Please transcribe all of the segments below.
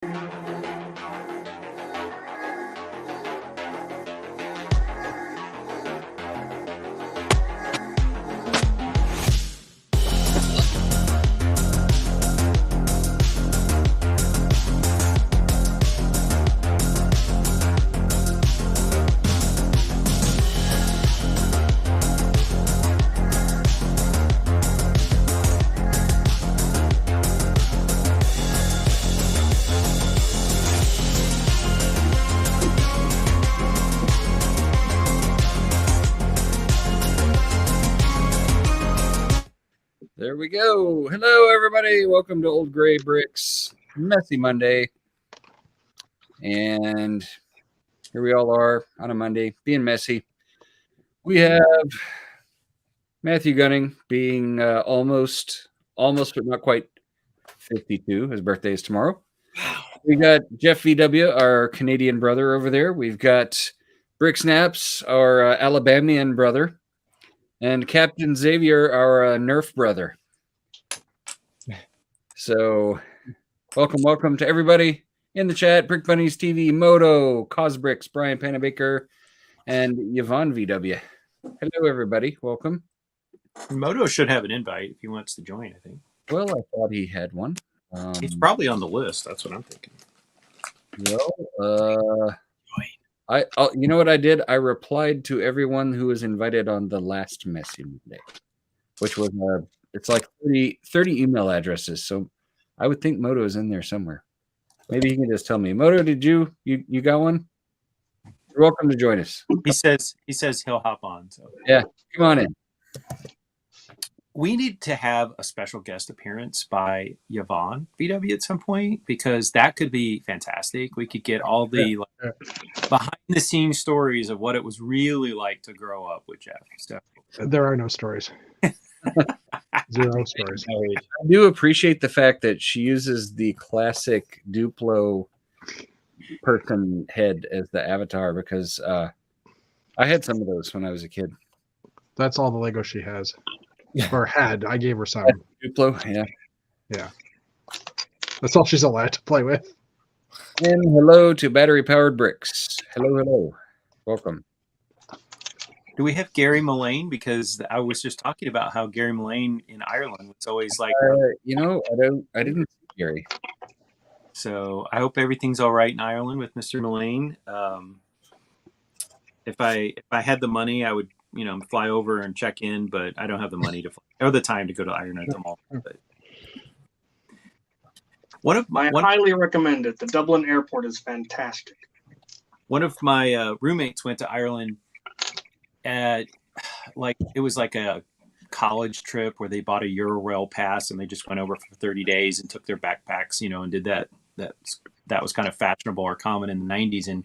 There we go. Hello, everybody. Welcome to Old Gray Bricks Messy Monday. And here we all are on a Monday, being messy. We have Matthew Gunning being almost, but not quite 52. His birthday is tomorrow. We got Jeff VW, our Canadian brother over there. We've got Brick Snaps, our Alabamian brother. And Captain Xavier, our Nerf brother. So, welcome to everybody in the chat. Brick Bunnies TV, Moto, Cosbricks, Brian Panabaker, and Yvonne VW. Hello, everybody. Welcome. Moto should have an invite if he wants to join, I think. Well, I thought he had one. He's probably on the list. That's what I'm thinking. Well, you know what I did? I replied to everyone who was invited on the last Messy Monday, which was it's like 30 email addresses. So I would think Moto is in there somewhere. Maybe he can just tell me. Moto, did you got one? You're welcome to join us. He says he'll hop on. So yeah, come on in. We need to have a special guest appearance by Yvonne VW at some point, because that could be fantastic. We could get all the behind the scenes stories of what it was really like to grow up with Jeff. So there are no stories. Zero stories. I do appreciate the fact that she uses the classic Duplo person head as the avatar, because I had some of those when I was a kid. That's all the Lego she has. Or had. I gave her some. Duplo, yeah. Yeah. That's all she's allowed to play with. And hello to Battery Powered Bricks. Hello. Welcome. Do we have Gary Mullane? Because I was just talking about how Gary Mullane in Ireland was always like... I didn't see Gary. So I hope everything's all right in Ireland with Mr. Mullane. If I had the money, I would fly over and check in, but I don't have the money to fly, or the time to go to Ireland at the moment. But I highly recommend it. The Dublin airport is fantastic. One of my roommates went to Ireland it was like a college trip where they bought a Eurorail pass and they just went over for 30 days and took their backpacks, and did that. That was kind of fashionable or common in the 90s. And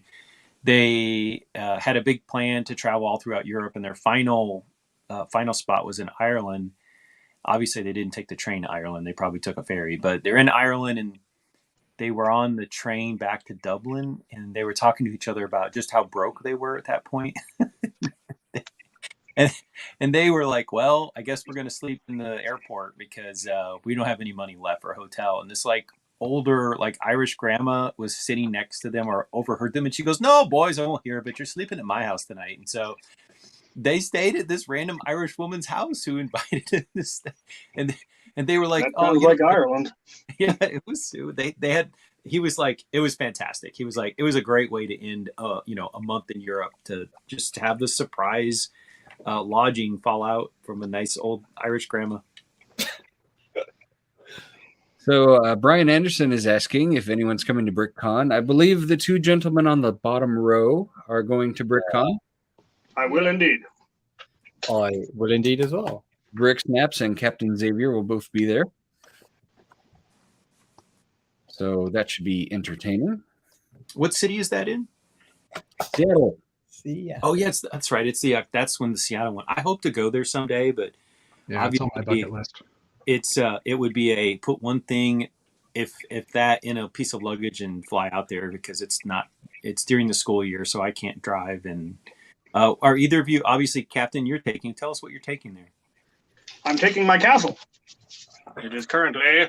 they had a big plan to travel all throughout Europe, and their final spot was in Ireland. Obviously, they didn't take the train to Ireland. They probably took a ferry, but they're in Ireland, and they were on the train back to Dublin, and they were talking to each other about just how broke they were at that point. and they were like, well, I guess we're going to sleep in the airport because we don't have any money left for a hotel. And this older Irish grandma was sitting next to them or overheard them, and she goes, no, boys, I won't hear, but you're sleeping at my house tonight. And so they stayed at this random Irish woman's house who invited them to stay. And they were like, that sounds like Ireland. Yeah, it was. He was like, it was fantastic. He was like, it was a great way to end a month in Europe, to just have the surprise lodging fall out from a nice old Irish grandma. So Brian Anderson is asking if anyone's coming to BrickCon. I believe the two gentlemen on the bottom row are going to BrickCon. I will indeed. I will indeed as well. Brick Snaps and Captain Xavier will both be there. So that should be entertaining. What city is that in? Seattle. Oh, yes, that's right. It's that's when the Seattle one. I hope to go there someday, but yeah, it's on my bucket list. It would be a put one thing, if that, in a piece of luggage and fly out there, because it's during the school year, so I can't drive. And are either of you, obviously, Captain, tell us what you're taking there. I'm taking my castle. It is currently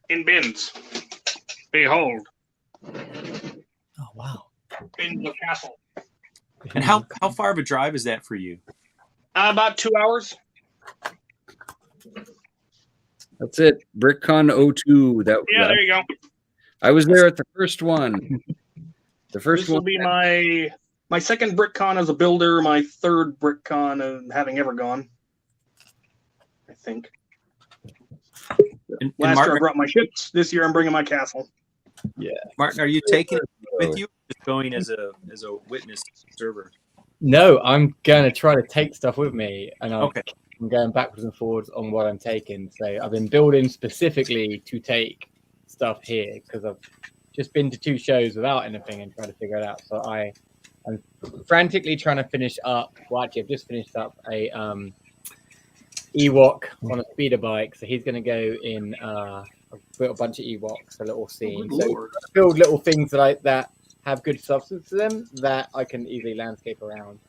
in bins. Behold, Wow. in the castle. And how far of a drive is that for you? About 2 hours. That's it. BrickCon 02. Yeah, there you go. I was there at the first one. The first This will one. be my second BrickCon as a builder, my third BrickCon of having ever gone. I think. And Last year I Martin, brought my ships. This year I'm bringing my castle. Martin, are you taking it with you? Or just going as a witness observer? No, I'm going to try to take stuff with me, and I'm going backwards and forwards on what I'm taking. So I've been building specifically to take stuff here because I've just been to 2 shows without anything and trying to figure it out. So I'm frantically trying to finish up. Well, actually, I've just finished up a Ewok on a speeder bike. So he's going to go in. I've built a bunch of Ewoks, a little scene. So build little things that have good substance to them that I can easily landscape around.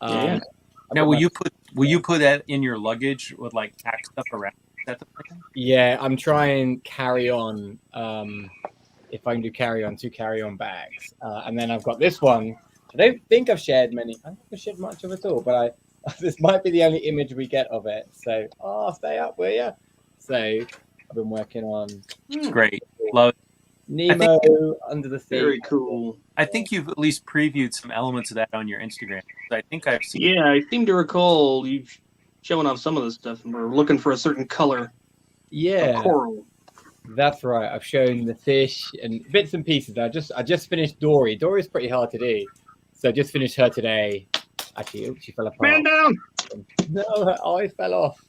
Now, will you put that in your luggage with like pack stuff around? Is that the plan? Yeah, I'm trying carry on. If I can do carry on, 2 carry on bags, and then I've got this one. I don't think I've shared many. I don't think I've shared much of it all, but this might be the only image we get of it. So, stay up, will ya? So I've been working on. It's great. Love it. Nemo under the sea. Very cool. I think you've at least previewed some elements of that on your Instagram. I think I've seen. Yeah, I seem to recall you showing off some of this stuff, and we're looking for a certain color. Yeah, of coral. That's right. I've shown the fish and bits and pieces. I just finished Dory. Dory's pretty hard to do, so I just finished her today. Actually, she fell apart. Man down! No, her eye fell off.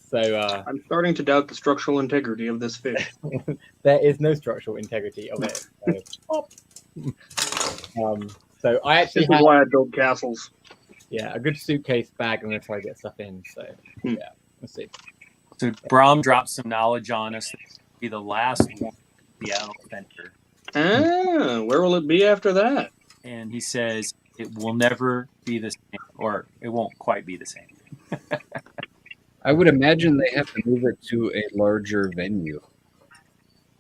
So I'm starting to doubt the structural integrity of this fish. there is no structural integrity of it. So I actually This is why I build castles. a good suitcase bag. I'm gonna try to get stuff in. So yeah, let's see. So Brom dropped some knowledge on us. This will be the last one, Seattle Center. Where will it be after that? And he says it will never be the same, or it won't quite be the same. I would imagine they have to move it to a larger venue.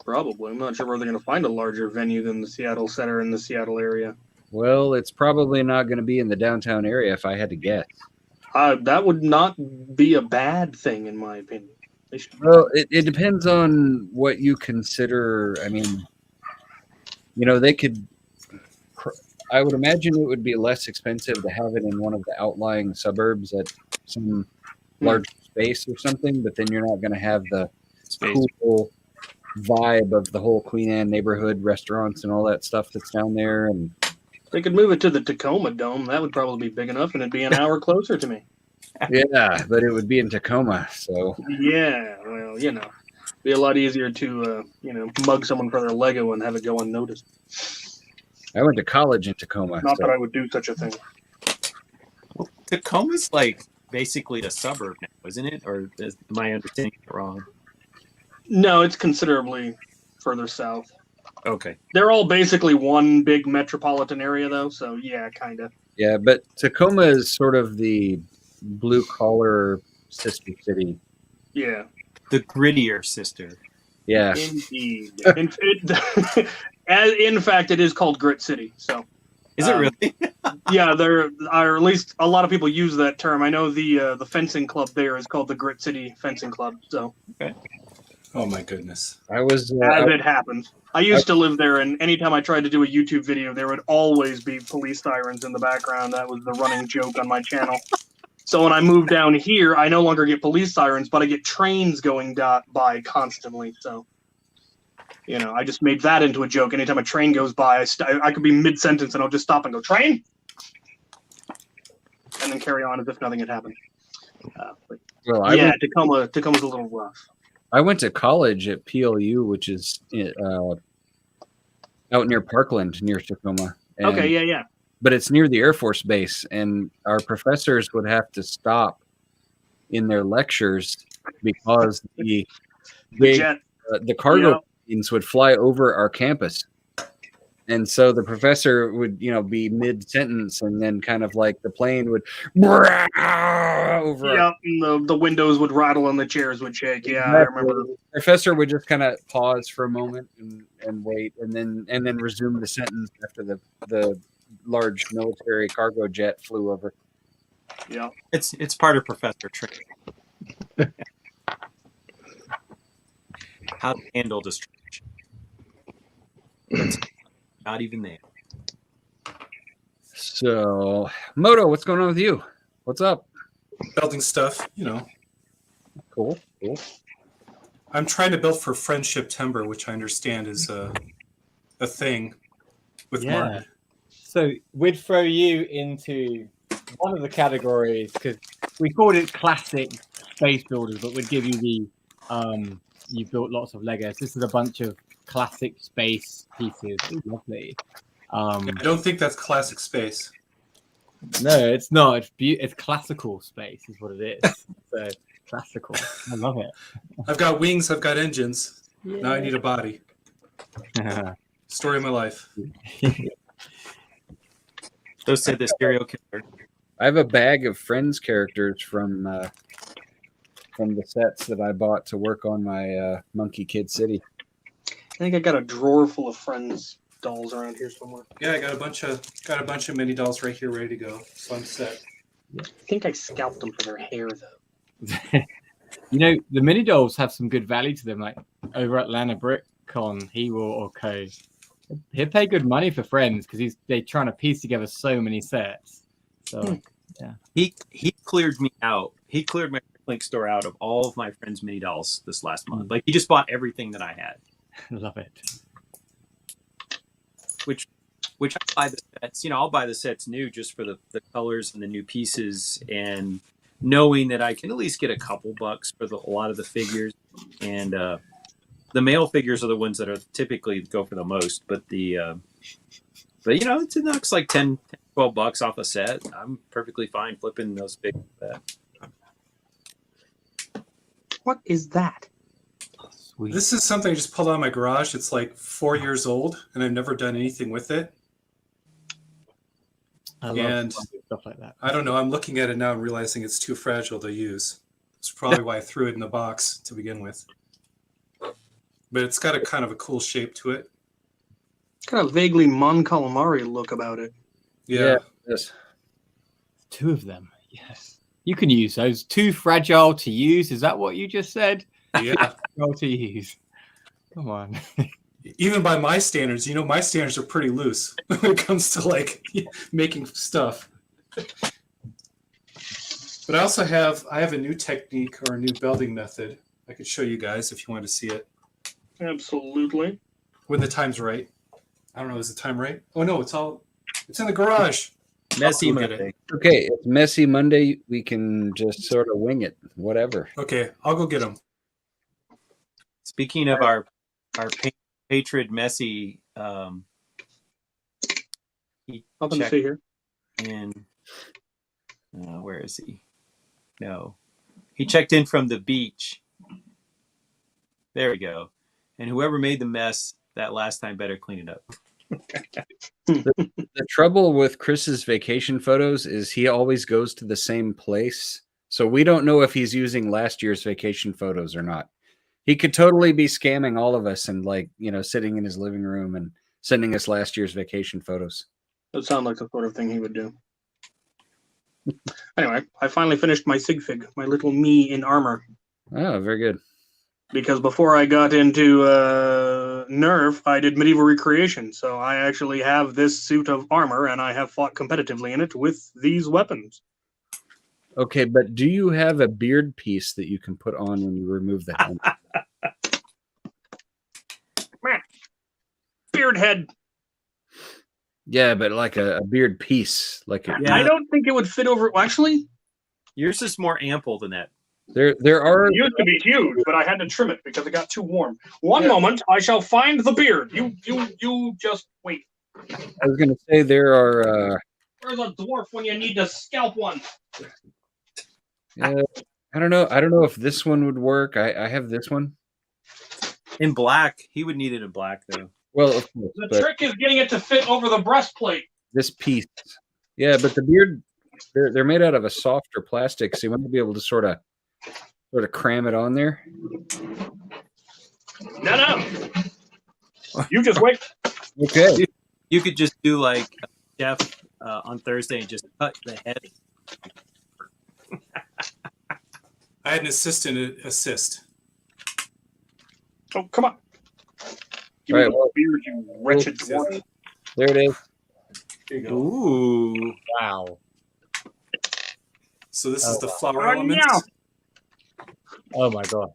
Probably. I'm not sure where they're going to find a larger venue than the Seattle Center in the Seattle area. Well, it's probably not going to be in the downtown area if I had to guess. That would not be a bad thing, in my opinion. Well, it depends on what you consider. I mean, they could. I would imagine it would be less expensive to have it in one of the outlying suburbs at some large space or something, but then you're not going to have the cool vibe of the whole Queen Anne neighborhood, restaurants and all that stuff that's down there. And they could move it to the Tacoma Dome. That would probably be big enough, and it'd be an hour closer to me. Yeah, but it would be in Tacoma, so yeah. Well, be a lot easier to mug someone for their Lego and have it go unnoticed. I went to college in Tacoma. Not that I would do such a thing. Well, Tacoma's like basically a suburb now, isn't it? Or is my understanding wrong? No, it's considerably further south. Okay. They're all basically one big metropolitan area, though. So yeah, kind of. Yeah, but Tacoma is sort of the blue-collar sister city. Yeah. The grittier sister. Yeah. Indeed. In fact, it is called Grit City. So. Is it really? Yeah, there are at least a lot of people use that term. I know the fencing club there is called the Grit City Fencing Club. So. Okay. Oh my goodness. I was as it happens. I used to live there, and anytime I tried to do a YouTube video, there would always be police sirens in the background. That was the running joke on my channel. So when I moved down here, I no longer get police sirens, but I get trains going by constantly. So, I just made that into a joke. Anytime a train goes by, I could be mid-sentence, and I'll just stop and go, train? And then carry on as if nothing had happened. Tacoma's a little rough. I went to college at PLU, which is out near Parkland, near Tacoma. Okay, yeah. But it's near the Air Force Base, and our professors would have to stop in their lectures because the cargo planes would fly over our campus. And so the professor would, be mid-sentence, and then kind of like the plane would over our Yep, and the windows would rattle and the chairs would shake. Yeah, I remember. The professor would just kind of pause for a moment and wait, and then resume the sentence after the large military cargo jet flew over. Yeah. It's part of professor training. How to handle distraction. That's not even there. So, Moto, what's going on with you? What's up? Building stuff, Cool. I'm trying to build for Friendship Timber, which I understand is a thing with Martin. So we'd throw you into one of the categories because we called it classic space builders, but we'd give you the you built lots of Legos. This is a bunch of classic space pieces. Ooh, lovely. I don't think that's classic space. No, it's not. It's classical space, is what it is. So classical. I love it. I've got wings. I've got engines. Now I need a body. Story of my life. Those said the serial killer. I have a bag of Friends characters from the sets that I bought to work on my Monkey Kid City. I think I got a drawer full of Friends dolls around here somewhere. Yeah, I got a bunch of mini dolls right here, ready to go. So I'm set. I think I scalped them for their hair, though. The mini dolls have some good value to them. Like over at Lana BrickCon, he will or co. He'll pay good money for Friends because they're trying to piece together so many sets. So yeah, He cleared me out. He cleared my link store out of all of my friends' mini dolls this last month. Like he just bought everything that I had. love it. Which I buy the sets. I'll buy the sets new just for the colors and the new pieces, and knowing that I can at least get a couple bucks for a lot of the figures. And the male figures are the ones that are typically go for the most. But it knocks like 10, 12 bucks off a set. I'm perfectly fine flipping those figures. What is that? Sweet. This is something I just pulled out of my garage. It's like 4 years old, and I've never done anything with it. I love and- stuff like that. I don't know. I'm looking at it now and realizing it's too fragile to use. That's probably why I threw it in the box to begin with. But it's got a kind of a cool shape to it. It's got a vaguely Mon Calamari look about it. Yeah. Yes. Two of them. Yes. You can use those. Too fragile to use. Is that what you just said? Yeah. Fragile to use. Come on. Even by my standards, my standards are pretty loose when it comes to like making stuff. But I also have a new technique or a new building method I could show you guys if you want to see it Absolutely. when the time's right. I don't know, is the time right? Oh no, it's in the garage. Messy I'll go get Monday. it. Okay, it's Messy Monday. We can just sort of wing it, whatever. Okay, I'll go get them. Speaking of our hatred, Messi, he Nothing to checked see here. in. Where is he? No, he checked in from the beach. There we go. And whoever made the mess that last time better clean it up. The trouble with Chris's vacation photos is he always goes to the same place. So we don't know if he's using last year's vacation photos or not. He could totally be scamming all of us and sitting in his living room and sending us last year's vacation photos. That sounds like the sort of thing he would do. Anyway, I finally finished my sig fig, my little me in armor. Oh, very good. Because before I got into Nerf, I did medieval recreation. So I actually have this suit of armor, and I have fought competitively in it with these weapons. Okay, but do you have a beard piece that you can put on when you remove the helmet? Beard head. Yeah, but like a beard piece. Yeah. I don't think it would fit over. Actually, Yours is more ample than that. there are it used to be huge, but I had to trim it because it got too warm. One moment, I shall find the beard. You just wait. I was going to say there are Where's a dwarf when you need to scalp one? I don't know if this one would work. I have this one. In black, he would need it in black though. Well, of course, The but trick is getting it to fit over the breastplate. this piece, yeah, but the beard, they're made out of a softer plastic, so you want to be able to sort of cram it on there. No. You just wait. Okay. You could just do like Jeff on Thursday and just cut the head. I had an assistant assist. Oh, come on. Give All me right, the well, beard, you wretched dwarf. there it is. There you go. Ooh. Wow. So this is the wow. flower Oh, element. meow. Oh my god.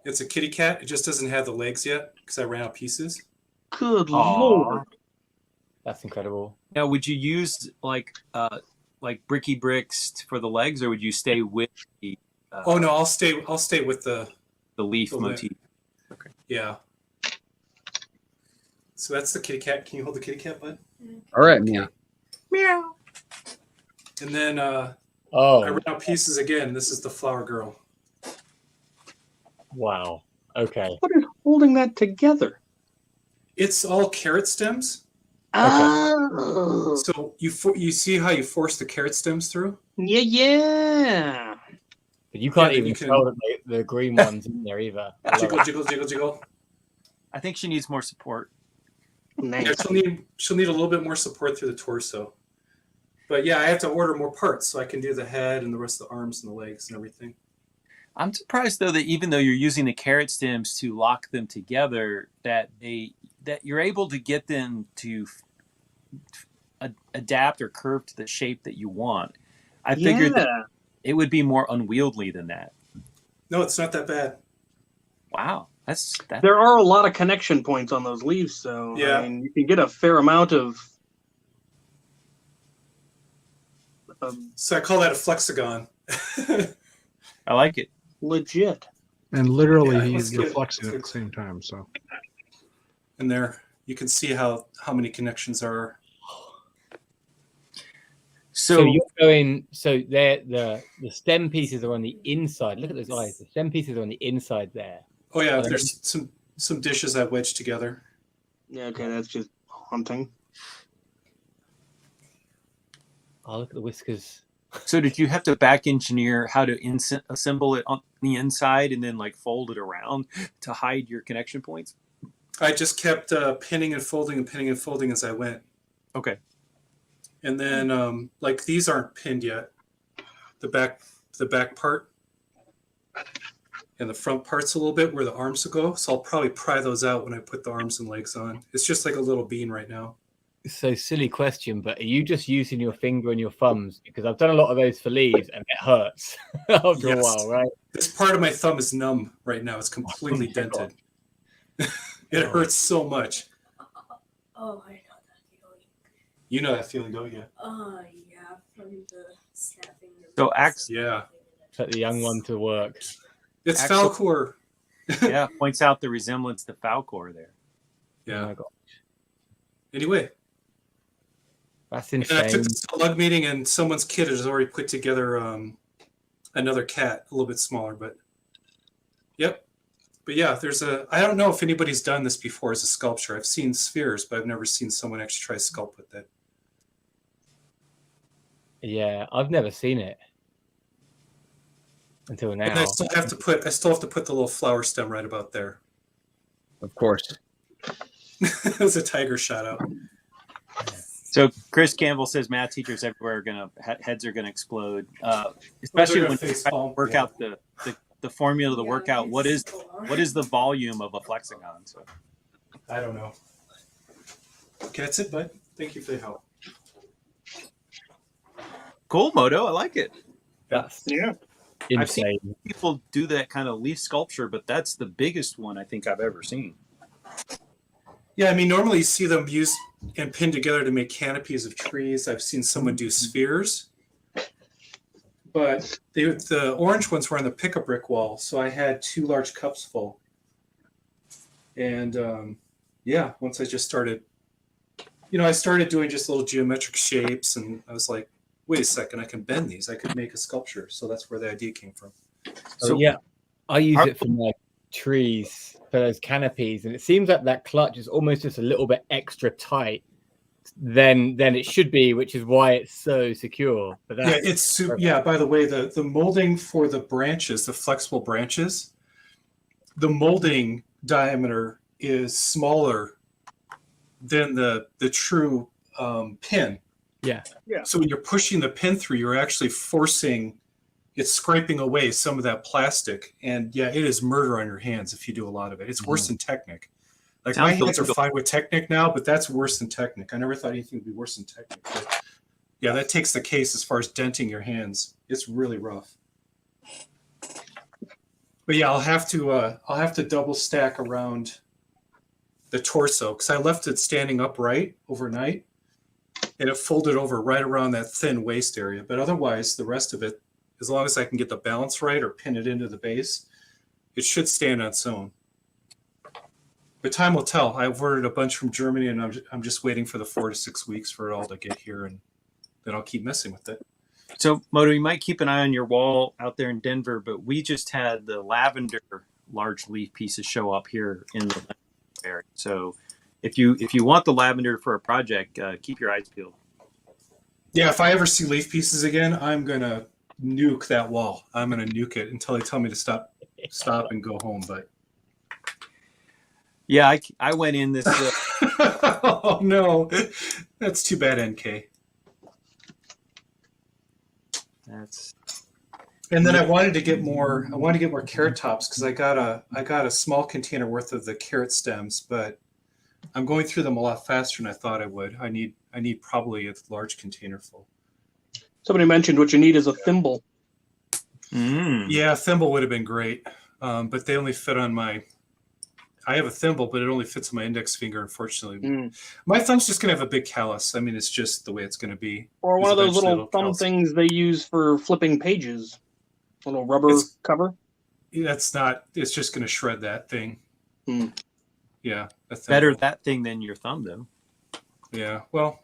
It's a kitty cat. It just doesn't have the legs yet because I ran out of pieces. Good Aw. lord. That's incredible. Now, would you use like bricky bricks for the legs, or would you stay with the Oh no, I'll stay with the leaf the motif? yeah. So that's the kitty cat. Can you hold the kitty cat, bud? All right, Mia. Meow. And then I Oh ran out pieces again. This is the flower girl. wow. Okay. What is holding that together? It's all carrot stems. Oh. So you see how you force the carrot stems through? Yeah. But you can't Yeah, even you can- tell that the green ones in there either. I love Jiggle, it. jiggle, jiggle, jiggle. I think she needs more support. Nice. Yeah, she'll need a little bit more support through the torso. But yeah, I have to order more parts so I can do the head and the rest of the arms and the legs and everything. I'm surprised though that even though you're using the carrot stems to lock them together, that you're able to get them to adapt or curve to the shape that you want. I figured that it would be more unwieldy than that. No, it's not that bad. Wow, that's There are a lot of connection points on those leaves, so Yeah. I mean, you can get a fair amount of. So I call that a flexagon. I like it. Legit. And literally, Yeah, let's you're get- flexing let's at the get- same time. So And there you can see how many connections are. So you're going. So there, the stem pieces are on the inside. Look at those eyes. The stem pieces are on the inside there. Oh yeah, Okay. there's some dishes I wedged together. Yeah, okay, that's just haunting. Oh, look at the whiskers. So did you have to back engineer how to assemble it on the inside and then like fold it around to hide your connection points? I just kept pinning and folding as I went. Okay. And then like these aren't pinned yet. The back part and the front part's a little bit where the arms will go. So I'll probably pry those out when I put the arms and legs on. It's just like a little bean right now. So silly question, but are you just using your finger and your thumbs? Because I've done a lot of those for leaves, and it hurts after a Yes. while, right? This part of my thumb is numb right now. It's completely Oh my God. dented. It hurts so much. Oh, I know that feeling. You know that feeling, don't you? Yeah, from the snapping. So Axe, Yeah. Put the young one to work. It's Axel- Falcor. yeah, points out the resemblance to Falcor there. Oh Yeah. my God. Anyway, That's and I took insane. this to a lug meeting, and someone's kid has already put together another cat, a little bit smaller, but yep. But yeah, I don't know if anybody's done this before as a sculpture. I've seen spheres, but I've never seen someone actually try to sculpt with that. Yeah, I've never seen it until And I now. still have to put the little flower stem right about there. Of course. It was a tiger shot out. So Chris Campbell says math teachers everywhere are heads are gonna explode, especially when you try to work out the formula of the workout. What is the volume of a flexagon? So I don't know. Okay, that's it, bud. Thank you for the help. cool, Moto. I like it. That's Yeah. I've seen- insane. People do that kind of leaf sculpture, but that's the biggest one I think I've ever seen. Yeah, I mean, normally you see them used and pinned together to make canopies of trees. I've seen someone do spheres, but the orange ones were on the pick-up brick wall, so I had 2 large cups full. And yeah, once I just started, I started doing just little geometric shapes, and I was like, wait a second, I can bend these. I could make a sculpture. So that's where the idea came from. So yeah, I use it for my trees for those canopies, and it seems like that clutch is almost just a little bit extra tight than it should be, which is why it's so secure. But Yeah, that's it's super. Yeah, by the way, the molding for the branches, the flexible branches, the molding diameter is smaller than the true pin. Yeah. Yeah. So when you're pushing the pin through, you're actually forcing, it's scraping away some of that plastic. And yeah, it is murder on your hands if you do a lot of it. It's worse than Technic. Like my Sounds hands are illegal. fine with Technic now, but that's worse than Technic. I never thought anything would be worse than Technic. But yeah, that takes the case as far as denting your hands. It's really rough. But yeah, I'll have to double stack around the torso because I left it standing upright overnight, and it folded over right around that thin waist area. But otherwise, the rest of it, as long as I can get the balance right or pin it into the base, it should stand on its own. But time will tell. I've ordered a bunch from Germany, and I'm just waiting for the 4 to 6 weeks for it all to get here, and then I'll keep messing with it. So, Moto, you might keep an eye on your wall out there in Denver, but we just had the lavender large leaf pieces show up here in the area. So, if you want the lavender for a project, keep your eyes peeled. Yeah, if I ever see leaf pieces again, I'm gonna nuke that wall. I'm gonna nuke it until they tell me to stop and go home. But Yeah, I went in this. oh no, that's too bad, NK. That's And then I wanted to get more. I wanted to get more carrot tops because I got a small container worth of the carrot stems, but I'm going through them a lot faster than I thought I would. I need probably a large container full. Somebody mentioned what you need is a thimble. Yeah, a thimble would have been great, but they only fit on my. I have a thimble, but it only fits on my index finger. Unfortunately, my thumb's just gonna have a big callus. I mean, it's just the way it's gonna be. Or one of those Eventually little it'll thumb callus. things they use for flipping pages. Little rubber It's- cover. That's not. It's just gonna shred that thing. Hmm. Yeah, a thimble. better that thing than your thumb, though. Yeah, well,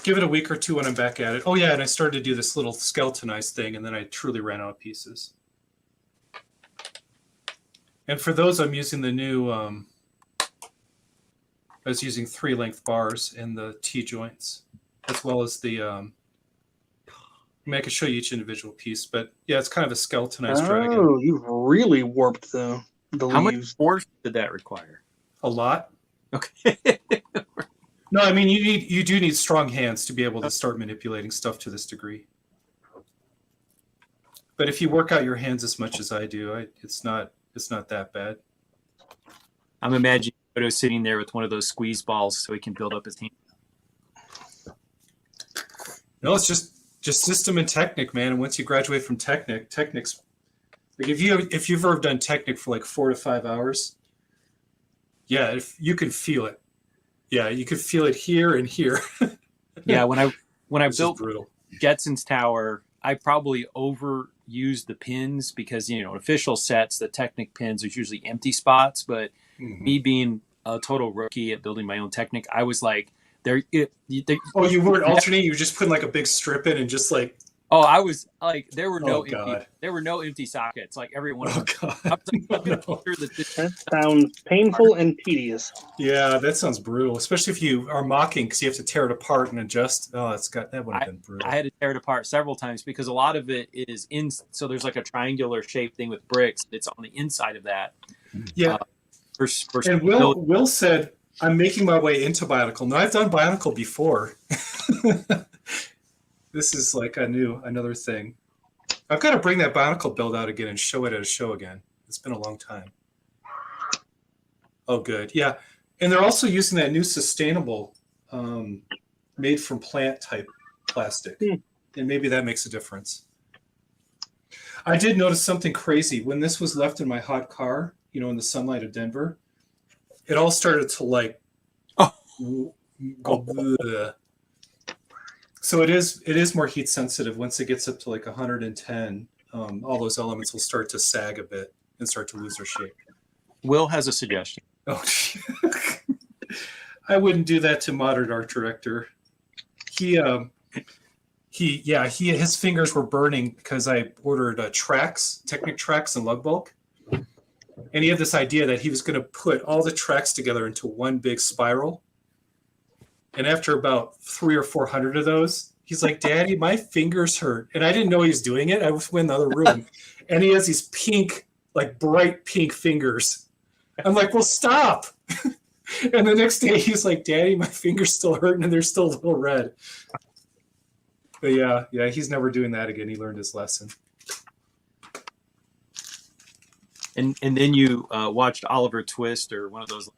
give it a week or two when I'm back at it. Oh yeah, and I started to do this little skeletonized thing, and then I truly ran out of pieces. And for those, I'm using the new. I was using 3-length bars in the T joints, as well as the. I mean, I can show you each individual piece, but yeah, it's kind of a skeletonized dragon. Oh, you've really warped the How much leaves. force did that require? A lot. Okay. No, I mean you do need strong hands to be able to start manipulating stuff to this degree. But if you work out your hands as much as I do, it's not that bad. I'm imagining Moto sitting there with one of those squeeze balls so he can build up his hand. No, it's just system and Technic, man. And once you graduate from Technic's like if you've ever done Technic for like 4 to 5 hours, yeah, if you can feel it. Yeah, you can feel it here and here. Yeah, when I It's just built brutal. Jetson's tower, I probably overused the pins because, in official sets, the Technic pins are usually empty spots. But me being a total rookie at building my own Technic, I was like, Oh, you weren't alternating. You were just putting like a big strip in and just like. I was like, there were Oh, God. no empty sockets. Like every one of Oh them. God. I was like, I'm gonna No. make sure that this- That sounds painful and tedious. Yeah, that sounds brutal, especially if you are mocking because you have to tear it apart and adjust. Oh, that would have been brutal. I had to tear it apart several times because a lot of it is in. So there's like a triangular shaped thing with bricks. It's on the inside of that. Yeah, For and Will said, "I'm making my way into Bionicle." Now I've done Bionicle before. This is like another thing. I've got to bring that Bionicle build out again and show it at a show again. It's been a long time. Oh, good. Yeah, and they're also using that new sustainable, made from plant type plastic, and maybe that makes a difference. I did notice something crazy when this was left in my hot car. In the sunlight of Denver, it all started to like go. Bleh. So it is more heat sensitive. Once it gets up to like 110, all those elements will start to sag a bit and start to lose their shape. Will has a suggestion. Oh, I wouldn't do that to Modern Art Director. His fingers were burning because I ordered Technic tracks and lug bulk, And he had this idea that he was going to put all the tracks together into one big spiral. And after about 300 or 400 of those, he's like, "Daddy, my fingers hurt." And I didn't know he was doing it. I was in the other room. And he has these pink, like bright pink fingers. I'm like, "Well, stop." And the next day he's like, "Daddy, my fingers still hurting and they're still a little red." But yeah, he's never doing that again. He learned his lesson. And then you watched Oliver Twist or one of those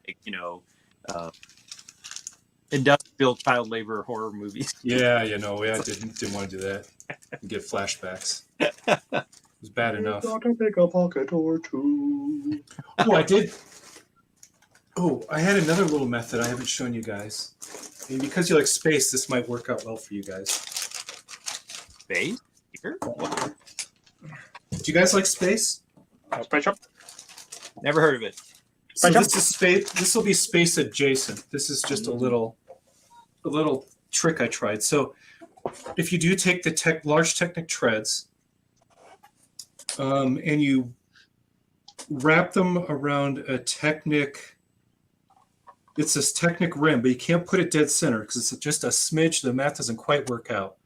industrial child labor horror movies. Yeah, I didn't want to do that. Get flashbacks. It was bad enough. Gotta take a pocket or two. Oh, I did. Oh, I had another little method I haven't shown you guys. And because you like space, this might work out well for you guys. Space? Here? What? Do you guys like space? Special. Never heard of it. So this is space. This will be space adjacent. This is just a little trick I tried. So if you do take the large Technic treads, and you wrap them around a Technic. It's this Technic rim, but you can't put it dead center because it's just a smidge. The math doesn't quite work out.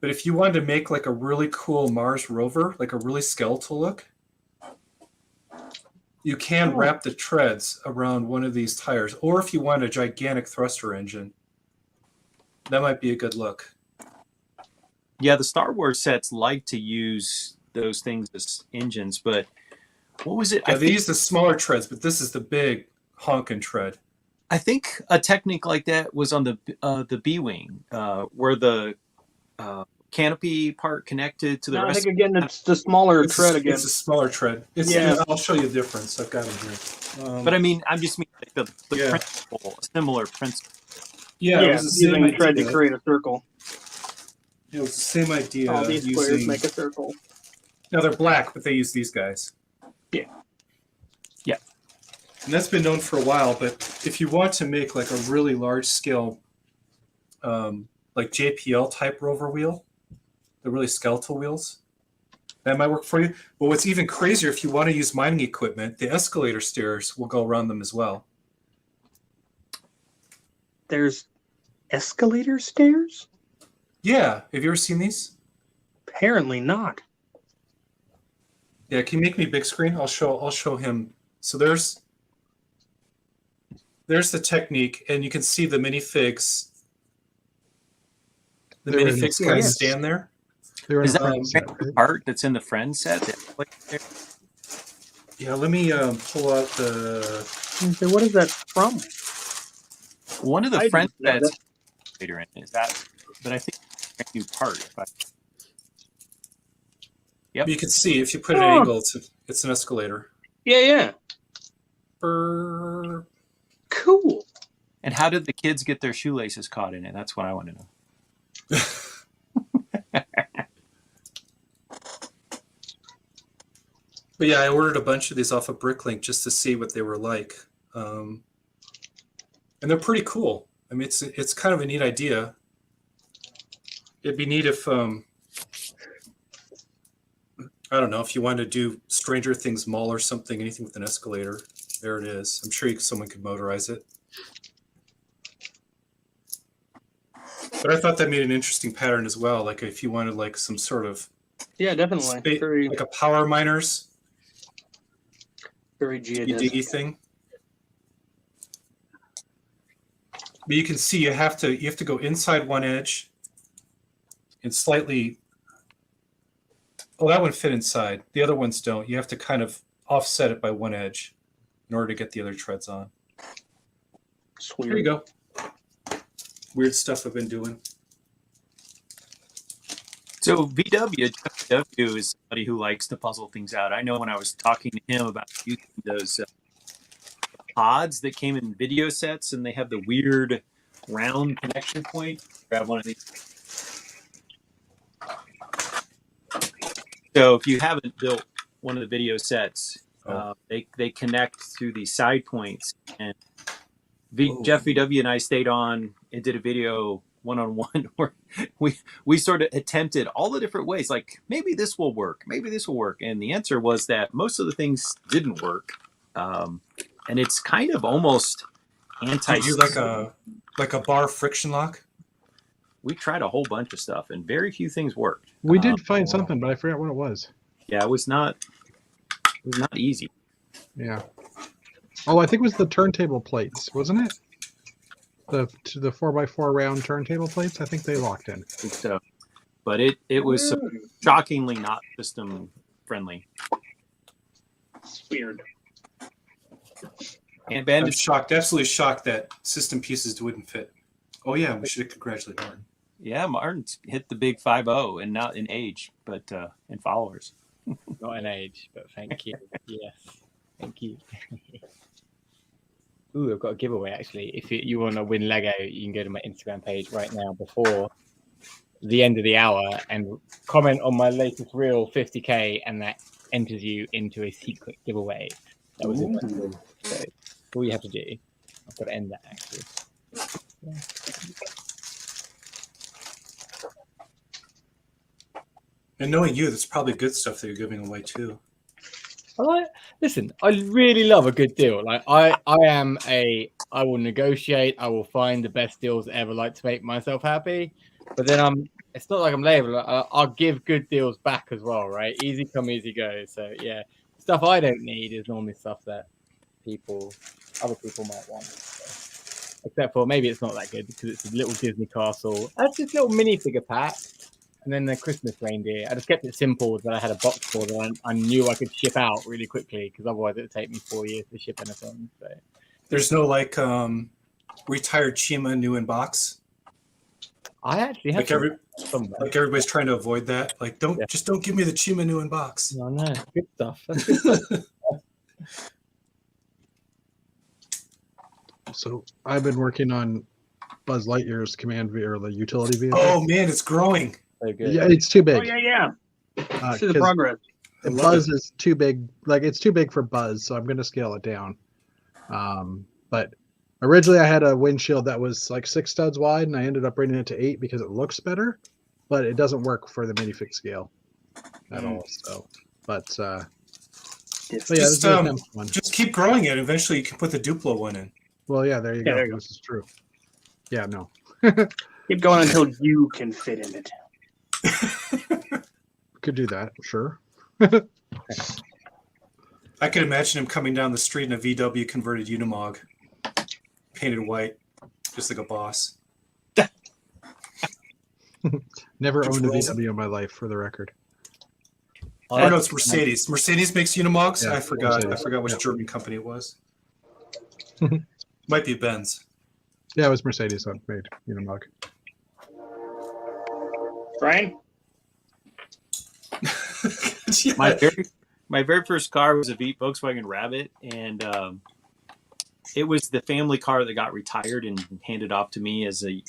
But if you wanted to make like a really cool Mars rover, like a really skeletal look, you can wrap the treads around one of these tires. Or if you want a gigantic thruster engine, that might be a good look. Yeah, the Star Wars sets like to use those things as engines, but what was it? Yeah, they use the smaller treads, but this is the big honking tread. I think a technique like that was on the B-wing, where the canopy part connected to the I rest. think again it's the smaller tread again. It's a smaller tread. I'll show you the difference. I've got it here. But I mean, I'm just meaning like the Yeah. principle, a similar principle. Yeah, it was the same using the tread to idea. create a circle. It was the same idea. All these squares using... make a circle. Now they're black, but they use these guys. Yeah. Yeah. And that's been known for a while, but if you want to make like a really large scale, like JPL type rover wheel, the really skeletal wheels, that might work for you. But what's even crazier, if you want to use mining equipment, the escalator stairs will go around them as well. There's escalator stairs? Yeah. Have you ever seen these? Apparently not. Yeah, can you make me big screen? I'll show him. So there's the technique, and you can see the minifigs. The They're in the minifigs kind of sets. stand there. They're Is in that the the set, right? part that's in the Friends set? Yeah, let me pull out the. So what is that from? One of the I Friends didn't know sets later in is that, but I think it's a new part. Yep. You can see if you put an Oh. angle, it's an escalator. Yeah. Brrr. Cool. And how did the kids get their shoelaces caught in it? That's what I want to know. But yeah, I ordered a bunch of these off of Bricklink just to see what they were like, and they're pretty cool. I mean, it's kind of a neat idea. It'd be neat if I don't know, if you wanted to do Stranger Things Mall or something, anything with an escalator. There it is. I'm sure someone could motorize it. But I thought that made an interesting pattern as well. Like if you wanted like some sort of Yeah, definitely. Very, like a power miners very diggy geodesic. diggy thing. But you can see you have to go inside one edge and slightly. Oh, that one fit inside. The other ones don't. You have to kind of offset it by one edge in order to get the other treads on. Sweet. Here you go. Weird stuff I've been doing. So VW is somebody who likes to puzzle things out. I know when I was talking to him about using those pods that came in video sets, and they have the weird round connection point. Grab one of these. So if you haven't built one of the video sets, they connect through these side points. And Jeff VW and I stayed on and did a video one-on-one where we sort of attempted all the different ways, like maybe this will work, and the answer was that most of the things didn't work, and it's kind of almost anti. Did you like a bar friction lock? We tried a whole bunch of stuff, and very few things worked. We did find something, but I forgot what it was. Yeah, it was not easy. Yeah. Oh, I think it was the turntable plates, wasn't it? The 4x4 round turntable plates. I think they locked in. So, but it was shockingly not system friendly. It's weird. And I'm bandage. shocked, absolutely shocked that system pieces wouldn't fit. Oh yeah, we should congratulate Martin. Yeah, Martin hit the big 5-0, and not in age, but in followers. Not in age, but thank you. Yes, thank you. Ooh, I've got a giveaway actually. If you want to win Lego, you can go to my Instagram page right now before the end of the hour and comment on my latest reel 50k, and that enters you into a secret giveaway. That was it. So all you have to do. I've got to end that actually. Yeah. And knowing you, that's probably good stuff that you're giving away too. Listen, I really love a good deal. Like I will negotiate. I will find the best deals ever, like to make myself happy. But then it's not like I'm labeled. I'll give good deals back as well, right? Easy come, easy go. So yeah, stuff I don't need is normally stuff that other people might want. So, except for maybe it's not that good because it's a little Disney castle. That's just a little minifigure pack. And then the Christmas reindeer. I just kept it simple that I had a box for that I knew I could ship out really quickly because otherwise it would take me 4 years to ship anything. So There's no like retired Chima new in box. I actually have somewhere. Like everybody's trying to avoid that. Like don't give me the Chima new in box. No, good stuff. That's good stuff. So I've been working on Buzz Lightyear's command vehicle, or the utility vehicle. Oh man, it's growing. So good. Yeah, it's too big. Oh yeah. See the 'cause progress. Buzz is too big. Like it's too big for Buzz, so I'm going to scale it down. But originally I had a windshield that was like 6 studs wide, and I ended up bringing it to 8 because it looks better, but it doesn't work for the minifig scale at all. So, but yeah, Just, this is a one. just keep growing it. Eventually, you can put the Duplo one in. Well, yeah, there you Yeah, go. there you go. This is true. Yeah, no. Keep going until you can fit in it. Could do that, sure. I could imagine him coming down the street in a VW converted Unimog, painted white, just like a boss. Never Just owned a rolls. VW in my life, for the record. Oh no, it's Mercedes. Mercedes makes Unimogs. Yeah, I forgot. Mercedes. I forgot which Yeah. German company it was. Might be Benz. Yeah, it was Mercedes that made Unimog. Brian? My very first car was a Volkswagen Rabbit, and it was the family car that got retired and handed off to me as a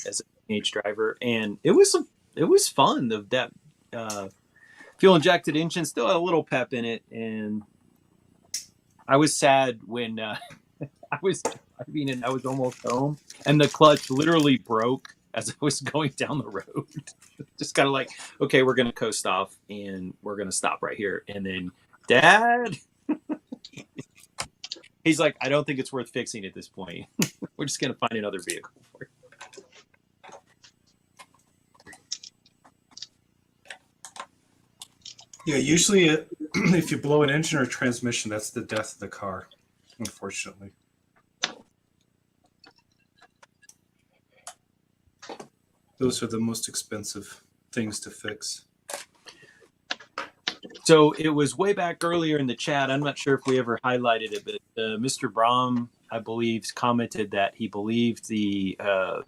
teenage driver, and it was fun. That fuel injected engine still had a little pep in it, and I was sad when I was driving and I was almost home, and the clutch literally broke as I was going down the road. Just kind of like, okay, we're going to coast off and we're going to stop right here. And then Dad, he's like, I don't think it's worth fixing at this point. We're just going to find another vehicle for it. Yeah, usually if you blow an engine or transmission, that's the death of the car, unfortunately. Those are the most expensive things to fix. So it was way back earlier in the chat. I'm not sure if we ever highlighted it, but Mr. Brahm, I believe, commented that he believed the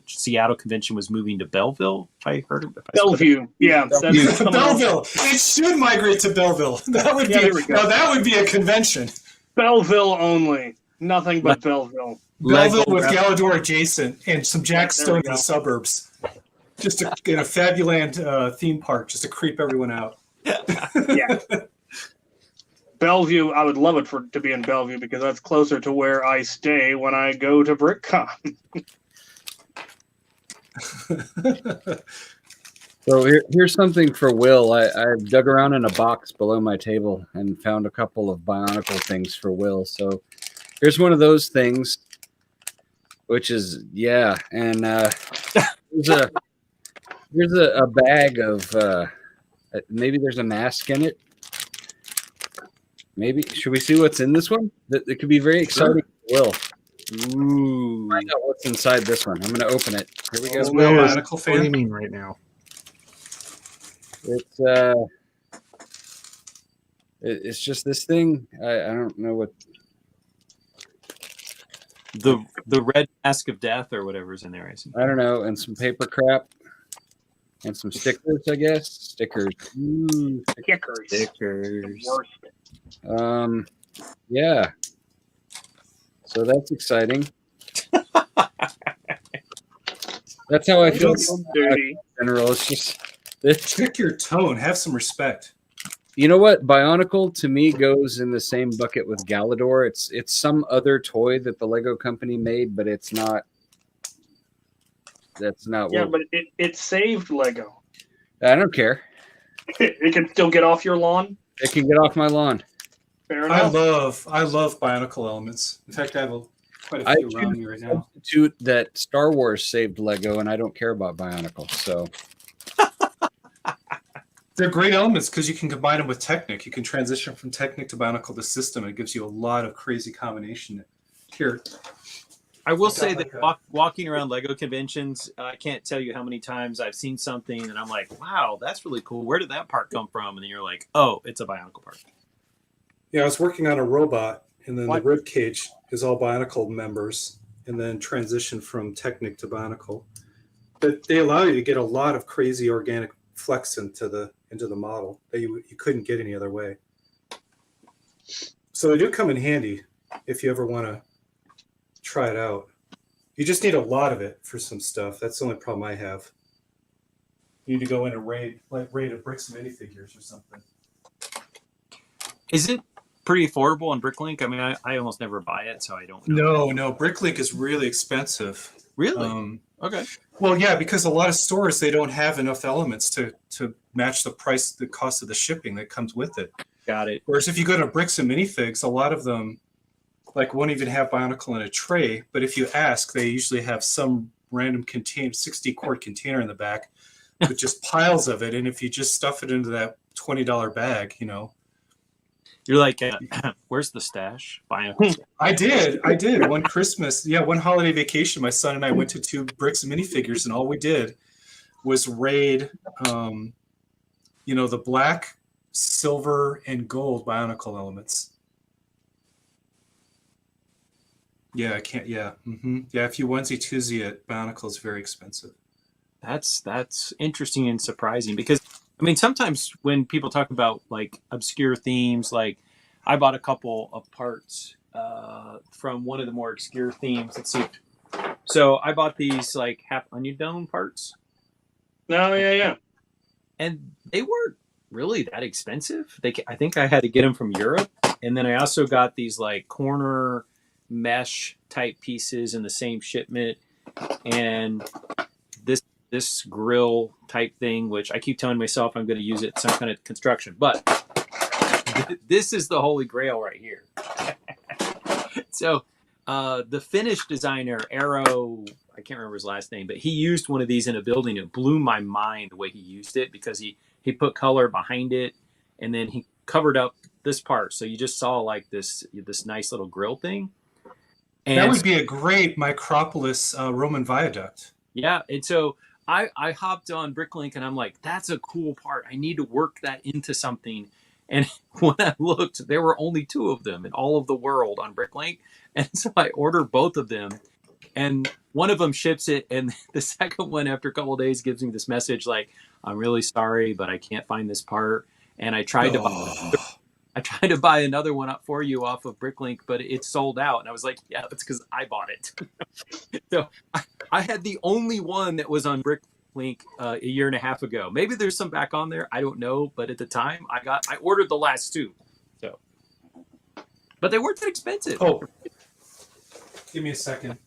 Seattle convention was moving to Belleville. If I heard it. Bellevue. Yeah. That's Belleville. It should migrate to Belleville. That would there we go. that would be a convention. Belleville only. Nothing but Belleville. Belleville Lego with rep- Galador adjacent and some Jack There we Stone in go. the suburbs. Just in a Fabuland theme park, just to creep everyone out. Yeah. Bellevue, I would love it to be in Bellevue because that's closer to where I stay when I go to BrickCon. So here's something for Will. I dug around in a box below my table and found a couple of Bionicle things for Will. So here's one of those things, which is and here's a bag of maybe there's a mask in it. Maybe should we see what's in this one? That could be very exciting. Will Ooh. find out what's inside this one. I'm going to open it. Here we go. Is Will Will is Bionicle fan? flaming right now. It's just this thing. I don't know what. The red mask of death or whatever's in there. I don't know, and some paper crap, and some stickers. I guess stickers. Ooh, Kickers. Stickers. Worst. Yeah. So that's exciting. That's how I feel in Dirty. general. It's just this. Check your tone. Have some respect. You know what? Bionicle to me goes in the same bucket with Galador. It's some other toy that the Lego company made, but it's not. That's not. Yeah, what, but it saved Lego. I don't care. It can still get off your lawn. It can get off my lawn. Fair I enough. love Bionicle elements. In fact, I have quite a I few around me right now. Substitute that Star Wars saved Lego, and I don't care about Bionicle. So They're great elements because you can combine them with Technic. You can transition from Technic to Bionicle to system. It gives you a lot of crazy combination. Here, I will Got say like that a- walking around Lego conventions, I can't tell you how many times I've seen something and I'm like, wow, that's really cool. Where did that part come from? And then you're like, oh, it's a Bionicle part. yeah, I was working on a robot, and then What? the rib cage is all Bionicle members, and then transition from Technic to Bionicle. But they allow you to get a lot of crazy organic flex into the model that you couldn't get any other way. So they do come in handy if you ever want to try it out. You just need a lot of it for some stuff. That's the only problem I have. You need to go in and raid a bricks and minifigures or something. Is it pretty affordable on Bricklink? I mean, I almost never buy it, so I don't know. No, Bricklink is really expensive. Really? Okay. Well, yeah, because a lot of stores, they don't have enough elements to match the cost of the shipping that comes with it. Got it. Whereas if you go to Bricks and Minifigs, a lot of them won't even have Bionicle in a tray. But if you ask, they usually have some random 60 quart container in the back with just piles of it. And if you just stuff it into that $20 bag, You're like, where's the stash? Bionicle. I did. One Christmas, one holiday vacation, my son and I went to 2 Bricks and Minifigures, and all we did was raid, the black, silver, and gold Bionicle elements. Yeah, I can't. Yeah, yeah. If you onesie twosie it, Bionicle is very expensive. That's interesting and surprising because I mean sometimes when people talk about like obscure themes, like I bought a couple of parts from one of the more obscure themes. Let's see. So I bought these like half onion dome parts, No, yeah. and they weren't really that expensive. I think I had to get them from Europe, and then I also got these like corner mesh type pieces in the same shipment, and this grill type thing, which I keep telling myself I'm going to use it in some kind of construction, but this is the holy grail right here. So the Finnish designer Aero, I can't remember his last name, but he used one of these in a building. It blew my mind the way he used it because he put color behind it, and then he covered up this part, so you just saw like this nice little grill thing. And that would be a great Micropolis Roman viaduct. Yeah, and so I hopped on Bricklink and I'm like, that's a cool part. I need to work that into something. And when I looked, there were only 2 of them in all of the world on Bricklink. And so I ordered both of them. And one of them ships it. And the second one, after a couple of days, gives me this message like, I'm really sorry, but I can't find this part. And I tried to buy another one up for you off of Bricklink, but it's sold out. And I was like, yeah, that's because I bought it. So I had the only one that was on Bricklink a year and a half ago. Maybe there's some back on there. I don't know. But at the time I ordered the last 2. So, but they weren't that expensive. Oh, give me a second.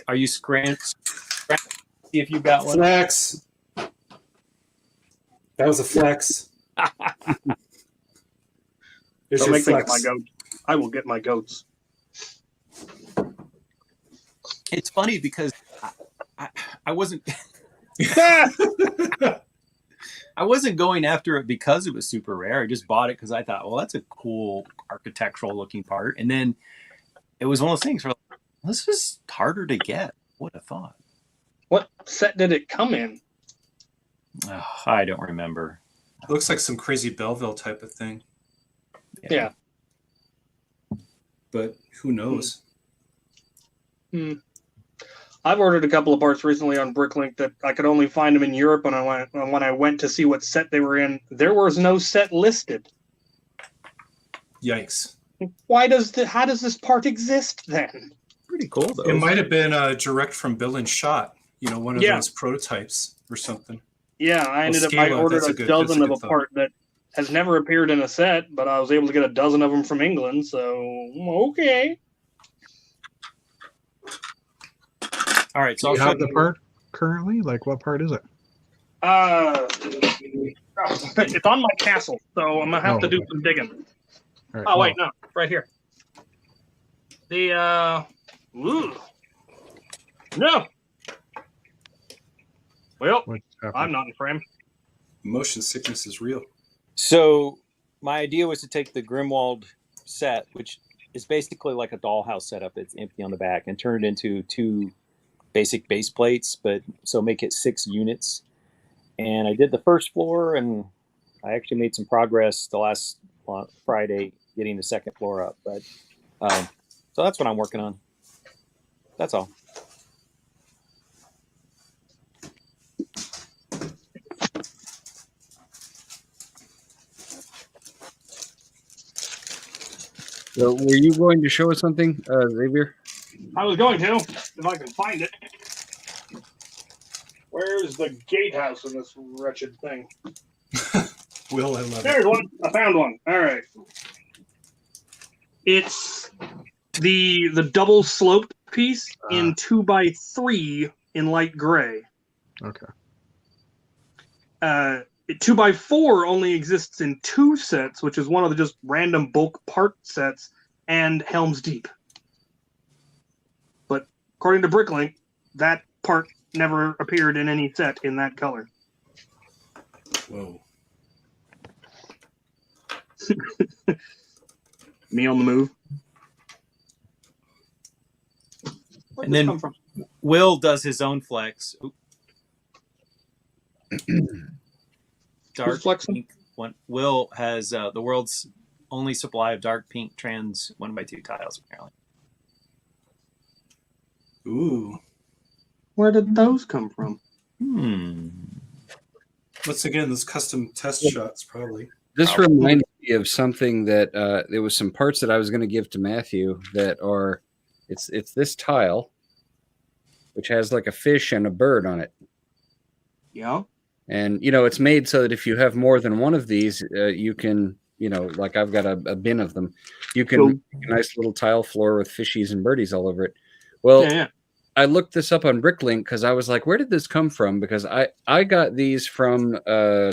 Are you see if you got one? Flex. That was a flex. There's Don't your make me get flex. my goats. I will get my goats. It's funny because I wasn't I wasn't going after it because it was super rare. I just bought it because I thought, well, that's a cool architectural looking part. And then it was one of those things where this is harder to get. What a thought. What set did it come in? Oh, I don't remember. It looks like some crazy Belleville type of thing, Yeah. but who knows? I've ordered a couple of parts recently on Bricklink that I could only find them in Europe, and when I went to see what set they were in, there was no set listed. Yikes. How does this part exist then? Pretty cool though. It might have been direct from Bill and Shot, one of Yeah. those prototypes or something. Yeah, I Well, I Scala, ordered that's a a good- dozen that's a of a good thought. part that has never appeared in a set, but I was able to get a dozen of them from England, so okay. All right, so Do I'll you show have the part currently? Like, what part is it? It's on my castle, so I'm gonna have to do okay. some digging. All right, Oh wait, well, no, right here. Ooh. No. Well, what's happening? I'm not in frame. Motion sickness is real. So my idea was to take the Grimwald set, which is basically like a dollhouse setup. It's empty on the back, and turn it into 2 basic base plates, but so make it 6 units. And I did the first floor, and I actually made some progress the last Friday getting the second floor up. But so that's what I'm working on. That's all. So were you going to show us something, Xavier? I was going to, if I can find it. Where's the gatehouse in this wretched thing? Will, I love it. There's one. I found one. All right. It's the double sloped piece in 2x3 in light gray. Okay. 2x4 only exists in 2 sets, which is one of the just random bulk part sets, and Helm's Deep. But according to Bricklink, that part never appeared in any set in that color. Whoa. Me on the move. Where'd And this then- come from? Will does his own flex. Oop. Dark Who's flexing? pink one. Will has the world's only supply of dark pink trans 1x2 tiles, apparently. Ooh. Where did those come from? Once again, those custom test shots, probably. This reminds me of something that there was some parts that I was going to give to Matthew that are, it's this tile, which has like a fish and a bird on it. Yeah. And, it's made so that if you have more than one of these, you can, like I've got a bin of them, you can Cool. make a nice little tile floor with fishies and birdies all over it. Well, Yeah. I looked this up on Bricklink because I was like, where did this come from? Because I got these from, I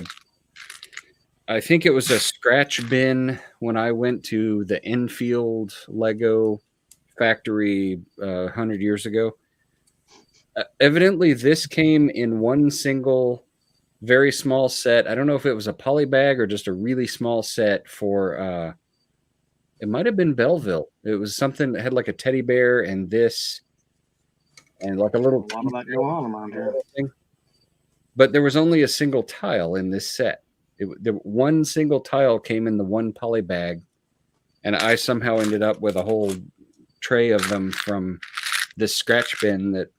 think it was a scratch bin when I went to the Enfield Lego factory 100 years ago. Evidently, this came in one single, very small set. I don't know if it was a poly bag or just a really small set for, it might have been Belleville. It was something that had like a teddy bear and this, and like a little A lot of that going on around here. thing. But there was only a single tile in this set. The one single tile came in the one poly bag, and I somehow ended up with a whole tray of them from this scratch bin that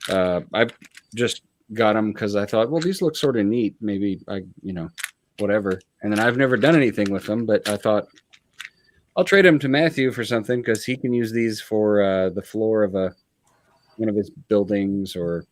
I just got them because I thought, well, these look sort of neat. Maybe whatever. And then I've never done anything with them, but I thought I'll trade them to Matthew for something because he can use these for the floor of one of his buildings, or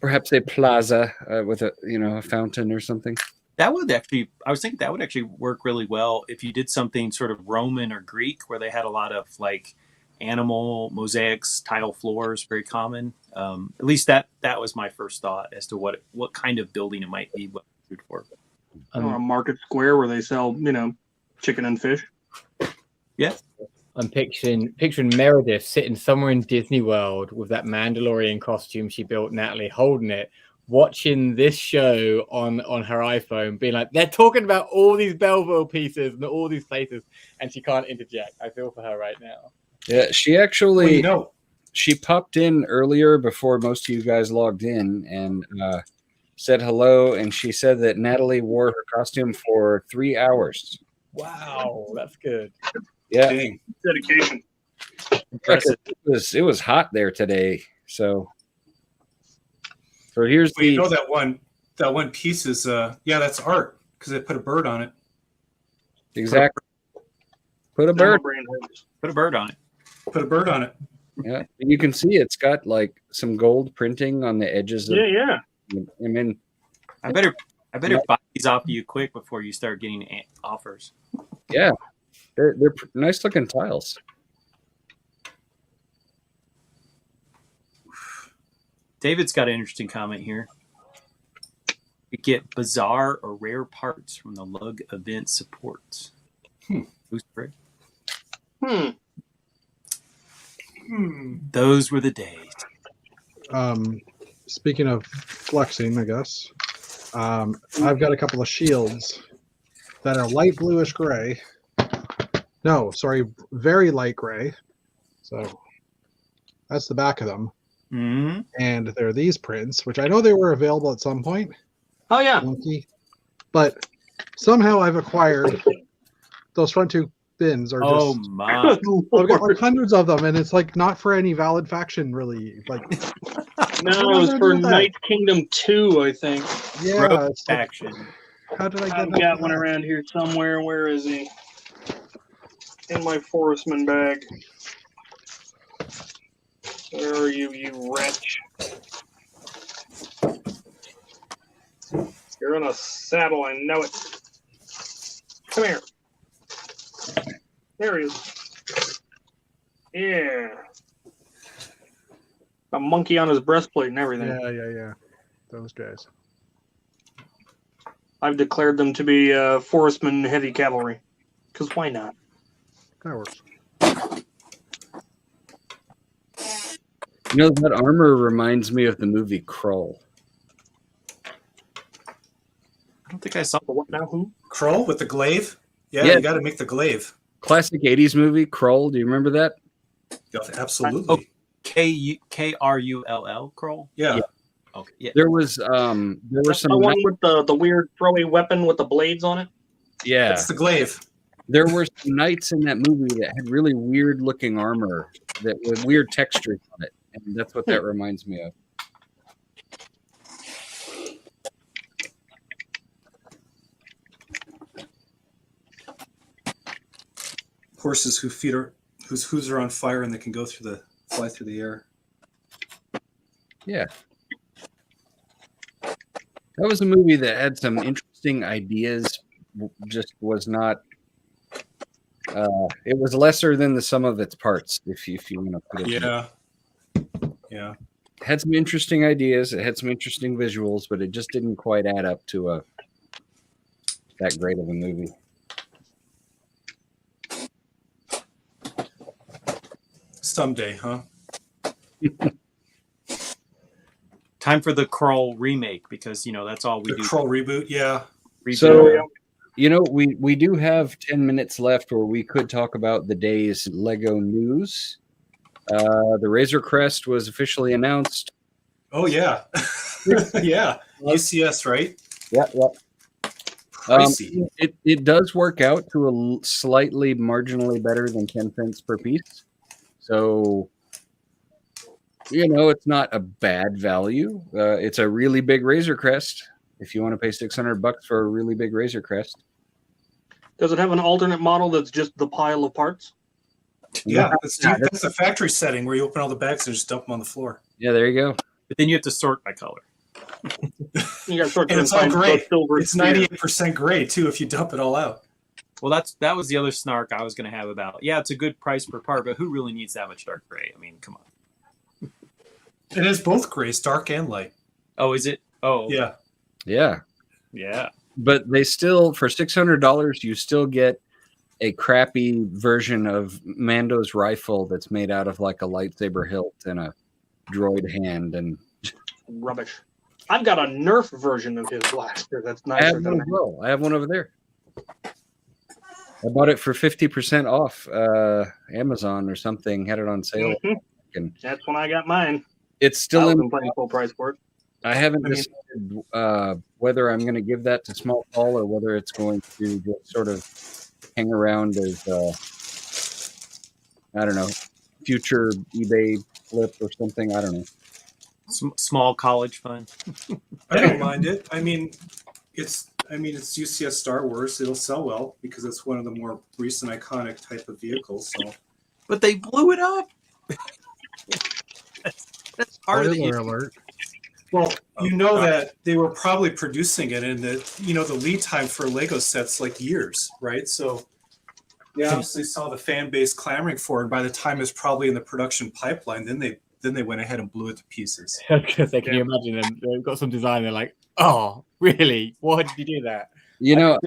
perhaps a plaza with a fountain or something. That would actually, I was thinking that would actually work really well if you did something sort of Roman or Greek where they had a lot of like animal mosaics, tile floors, very common. At least that was my first thought as to what kind of building it might be well suited for. Or a market square where they sell, chicken and fish. I'm picturing Meredith sitting somewhere in Disney World with that Mandalorian costume she built, Natalie, holding it, watching this show on her iPhone, being like, they're talking about all these Belleville pieces and all these places, and she can't interject. I feel for her right now. Yeah, she actually Well, she popped in earlier before most of you guys logged in and said hello, and she said that Natalie wore her costume for 3 hours. Wow, that's good. Yeah, dang. Dedication. Impressive. it was hot there today. So here's Well, you the know that one piece is that's art because they put a bird on it. exactly. Put a Now my bird. brain hurts. Put a bird on it. Put a bird on it. Yeah, you can see it's got like some gold printing on the edges. Of, Yeah. I mean, I better buy these off you quick before you start getting offers. yeah, they're nice looking tiles. David's got an interesting comment here. You get bizarre or rare parts from the lug event supports. Who's great? Those were the days. Speaking of flexing, I guess, I've got a couple of shields that are light bluish gray. No, sorry, very light gray. So that's the back of them. Mm-hmm. And they're these prints, which I know they were available at some point. Oh yeah. Monkey. But somehow I've acquired those front two bins are Oh just my! I've got like hundreds of them, and it's like not for any valid faction really. Like No, it was for Night Kingdom 2, I think. yeah, Road it's like, action. how did I get I've that? got one around here somewhere. Where is he? In my Forestman bag. Where are you, you wretch? You're in a saddle, I know it. Come here. There he is. Yeah. A monkey on his breastplate and everything. Yeah. Those guys. I've declared them to be Forestman heavy cavalry. Because why not? That works. You know, that armor reminds me of the movie Krull. I don't think I saw. What now? Who? Krull with the glaive. Yeah, Yeah. you got to make the glaive. Classic 80s movie, Krull. Do you remember that? Yeah, absolutely. Krull Kroll. Yeah. Okay. Yeah. There was some The one with the weird throwy weapon with the blades on it? yeah. That's the glaive. There were some knights in that movie that had really weird looking armor that with weird textures on it. And that's what that reminds me of. Horses whose hooves are on fire and they can fly through the air. Yeah. That was a movie that had some interesting ideas, just was not it was lesser than the sum of its parts, if you want to put it. Yeah. It had some interesting ideas, it had some interesting visuals, but it just didn't quite add up to that great of a movie. Someday, huh? Time for the Kroll remake because that's all we The do. Krull reboot. Yeah. Reboot. So, we do have 10 minutes left where we could talk about the day's Lego news. The Razor Crest was officially announced. Oh yeah. Yeah. UCS, right? Yeah. Pricey. It does work out to a slightly marginally better than 10 cents per piece. So, it's not a bad value. It's a really big Razor Crest. If you want to pay $600 for a really big Razor Crest. Does it have an alternate model that's just the pile of parts? Yeah, that's the factory setting where you open all the bags and just dump them on the floor. Yeah, there you go. But then you have to sort by color. You got to sort And them it's all find gray. the silver It's sphere. 98% gray too if you dump it all out. Well, that was the other snark I was going to have about. Yeah, it's a good price per part, but who really needs that much dark gray? I mean, come on. It has both grays, dark and light. Oh, is it? Oh, Yeah. Yeah. yeah. But they still, for $600, you still get a crappy version of Mando's rifle that's made out of like a lightsaber hilt and a droid hand. And Rubbish. I've got a Nerf version of his blaster that's I have nicer one than as well. I have one over there. I bought it for 50% off Amazon or something. Had it on sale. Mhm. And That's when I got mine. it's I still in. wasn't paying full price for it. I haven't I mean- decided whether I'm going to give that to Small Paul or whether it's going to just sort of hang around as I don't know, future eBay flip or something. I don't know. Small college fund. I don't mind it. I mean, it's UCS Star Wars. It'll sell well because it's one of the more recent iconic type of vehicles. So But they blew it up. that's part of the Spoiler issue. alert. well, you know that they were probably producing it, and the lead time for Lego sets like years, right? So they obviously saw the fan base clamoring for it. And by the time it's probably in the production pipeline, then they went ahead and blew it to pieces. I was gonna say, can you imagine them? They've got some design. They're like, oh, really? Why did you do that? You know,